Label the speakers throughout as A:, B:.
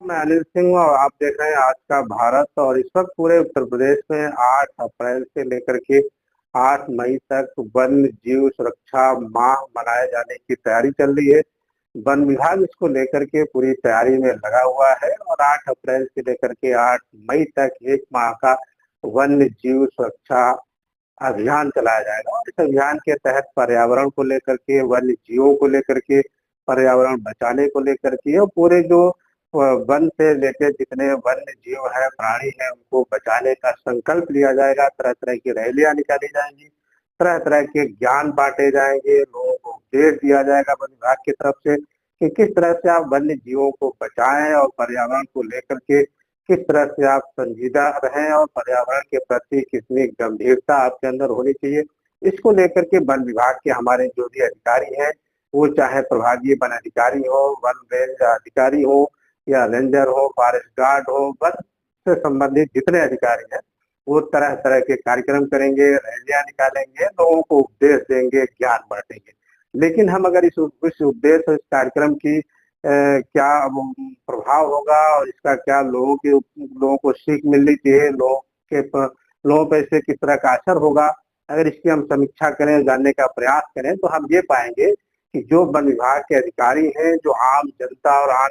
A: मैं अनिल सिंह हूँ और आप देख रहे हैं आज का भारत। और इस वक्त पूरे उत्तर प्रदेश में 8 अप्रैल से लेकर के 8 मई तक वन्य जीव सुरक्षा माह मनाए जाने की तैयारी चल रही है। वन विभाग इसको लेकर के पूरी तैयारी में लगा हुआ है और 8 अप्रैल से लेकर के 8 मई तक 1 माह का वन्य जीव सुरक्षा अभियान चलाया जाएगा। और इस अभियान के तहत पर्यावरण को लेकर के, वन्य जीवों को लेकर के, पर्यावरण बचाने को लेकर के और पूरे जो वन से रिलेटेड जितने वन्य जीव है, प्राणी है, उनको बचाने का संकल्प लिया जाएगा। तरह तरह की रैलियां निकाली जाएंगी, तरह तरह के ज्ञान बांटे जाएंगे, लोगों को उपदेश दिया जाएगा वन विभाग की तरफ से कि किस तरह से आप वन्य जीवों को बचाएं और पर्यावरण को लेकर के किस तरह से आप संजीदा रहें और पर्यावरण के प्रति कितनी गंभीरता आपके अंदर होनी चाहिए। इसको लेकर के वन विभाग के हमारे जो भी अधिकारी हैं, वो चाहे प्रभागीय वन अधिकारी हो, वन रेंज अधिकारी हो या रेंजर हो, फॉरेस्ट गार्ड हो, वन से संबंधित जितने अधिकारी हैं, वो तरह तरह के कार्यक्रम करेंगे, रैलियां निकालेंगे, लोगों को उपदेश देंगे, ज्ञान बांटेंगे। लेकिन हम अगर इस उद्देश्य और इस कार्यक्रम की क्या प्रभाव होगा और इसका क्या लोगों को सीख मिलनी चाहिए, लोगों पर इससे किस तरह का असर होगा, अगर इसकी हम समीक्षा करें, जानने का प्रयास करें, तो हम ये पाएंगे कि जो वन विभाग के अधिकारी हैं, जो आम जनता और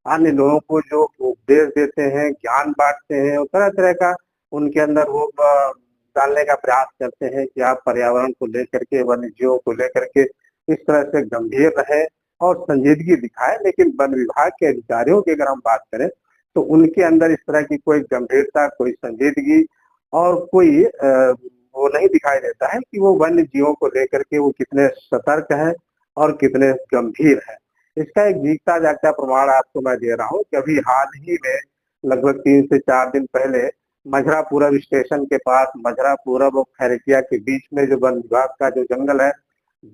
A: अन्य लोगों को जो उपदेश देते हैं, ज्ञान बांटते हैं और तरह तरह का उनके अंदर वो डालने का प्रयास करते हैं कि आप पर्यावरण को लेकर के, वन्य जीवों को लेकर के इस तरह से गंभीर रहे और संजीदगी दिखाए। लेकिन वन विभाग के अधिकारियों की अगर हम बात करें तो उनके अंदर इस तरह की कोई गंभीरता, कोई संजीदगी और कोई वो नहीं दिखाई देता है कि वो वन्य जीवों को लेकर के वो कितने सतर्क हैं और कितने गंभीर हैं। इसका एक जीता जागता प्रमाण आपको मैं दे रहा हूँ कि अभी हाल ही में लगभग 3 से 4 दिन पहले मझरा पूरब स्टेशन के पास, मझरा पूरब और खैरटिया के बीच में जो वन विभाग का जो जंगल है,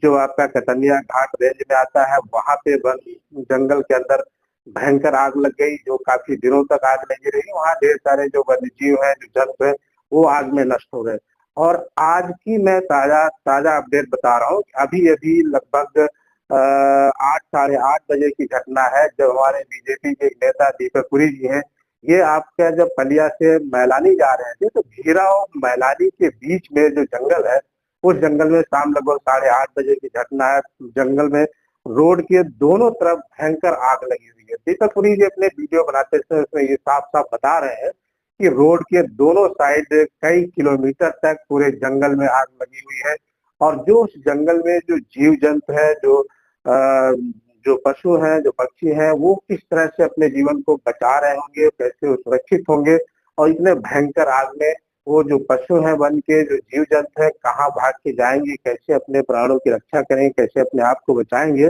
A: जो आपका कतनिया घाट रेंज में आता है, वहां पे वन जंगल के अंदर भयंकर आग लग गई, जो काफी दिनों तक आग लगी रही। वहाँ ढेर सारे जो वन्य जीव है, जो जंतु है, वो आग में नष्ट हो गए। और आज की मैं ताजा ताजा अपडेट बता रहा हूँ, अभी अभी लगभग 8 साढ़े 8 बजे की घटना है, जब हमारे बीजेपी के एक नेता दीपक पुरी जी हैं, ये आपका जब पलिया से मैलानी जा रहे थे, तो भीरा और मैलानी के बीच में जो जंगल है, उस जंगल में शाम लगभग 8:30 बजे की घटना है। जंगल में रोड के दोनों तरफ भयंकर आग लगी हुई है। दीपक पुरी जी अपने वीडियो बनाते समय उसमें ये साफ साफ बता रहे हैं कि रोड के दोनों साइड कई किलोमीटर तक पूरे जंगल में आग लगी हुई है। और जो उस जंगल में जो जीव जंतु है, जो पशु हैं, जो पक्षी हैं, वो किस तरह से अपने जीवन को बचा रहे होंगे, कैसे वो सुरक्षित होंगे। और इतने भयंकर आग में वो जो पशु हैं, वन के जो जीव जंतु हैं, कहाँ भाग के जाएंगे, कैसे अपने प्राणों की रक्षा करेंगे, कैसे अपने आप को बचाएंगे।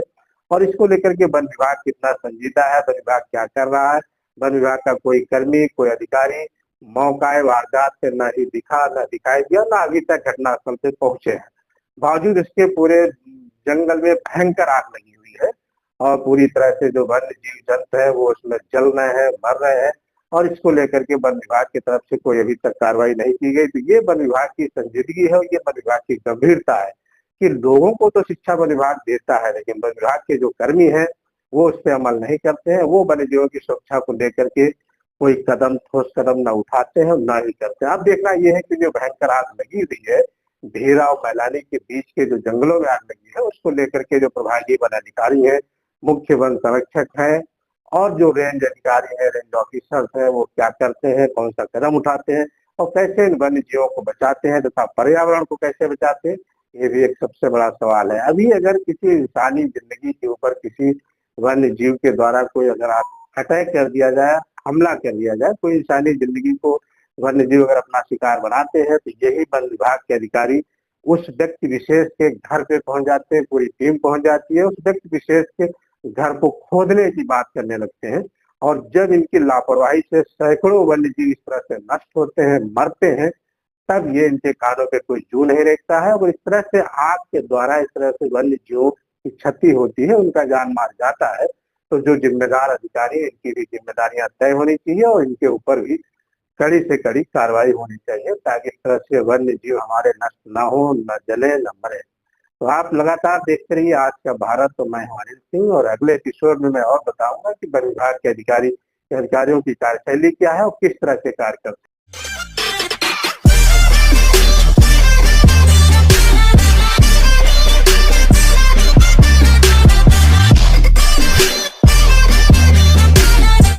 A: और इसको लेकर के वन विभाग कितना संजीदा है, वन विभाग क्या कर रहा है। वन विभाग का कोई कर्मी, कोई अधिकारी मौका वारदात से न ही दिखा, न दिखाई दिया, न अभी तक घटनास्थल पे पहुंचे हैं। बावजूद इसके पूरे जंगल में भयंकर आग लगी हुई है और पूरी तरह से जो वन्य जीव जंतु है वो उसमें जल रहे हैं, मर रहे हैं। और इसको लेकर के वन विभाग की तरफ से कोई अभी तक कार्रवाई नहीं की गई। तो ये वन विभाग की संजीदगी है और ये वन विभाग की गंभीरता है कि लोगों को तो शिक्षा वन विभाग देता है, लेकिन वन विभाग के जो कर्मी हैं वो उस पर अमल नहीं करते हैं। वो वन्य जीवों की सुरक्षा को लेकर के कोई कदम, ठोस कदम न उठाते हैं, न ही करते हैं। अब देखना यह है कि जो भयंकर आग लगी हुई है भीरा और मैलानी के बीच के जो जंगलों में आग लगी है, उसको लेकर के जो प्रभारी वन अधिकारी है, मुख्य वन संरक्षक है और जो रेंज अधिकारी है, रेंज ऑफिसर्स है, वो क्या करते हैं, कौन सा कदम उठाते हैं और कैसे इन वन्य जीवों को बचाते हैं तथा पर्यावरण को कैसे बचाते हैं, ये भी एक सबसे बड़ा सवाल है। अभी अगर किसी इंसानी जिंदगी के ऊपर किसी वन्य जीव के द्वारा कोई अगर अटैक कर दिया जाए, हमला कर दिया जाए, कोई इंसानी जिंदगी को वन्य जीव अगर अपना शिकार बनाते हैं, तो यही वन विभाग के अधिकारी उस व्यक्ति विशेष के घर पे पहुंच जाते हैं, पूरी टीम पहुंच जाती है, उस व्यक्ति विशेष के घर को खोदने की बात करने लगते हैं। और जब इनकी लापरवाही से सैकड़ों वन्य जीव इस तरह से नष्ट होते हैं, मरते हैं, तब ये इनके कानों पे कोई जू नहीं रेखता है। और इस तरह से आग के द्वारा इस तरह से वन्य जीवों की क्षति होती है, उनका जान मार जाता है। तो जो जिम्मेदार अधिकारी है, इनकी भी जिम्मेदारियां तय होनी चाहिए और इनके ऊपर भी कड़ी से कड़ी कार्रवाई होनी चाहिए, ताकि इस तरह से वन्य जीव हमारे नष्ट ना हो, न जले, न मरे। तो आप लगातार देखते रहिए आज का भारत। तो मैं हूं अनिल सिंह और अगले एपिसोड में मैं और बताऊंगा कि वन विभाग के अधिकारी के अधिकारियों की कार्यशैली क्या है और किस तरह से कार्य करते हैं।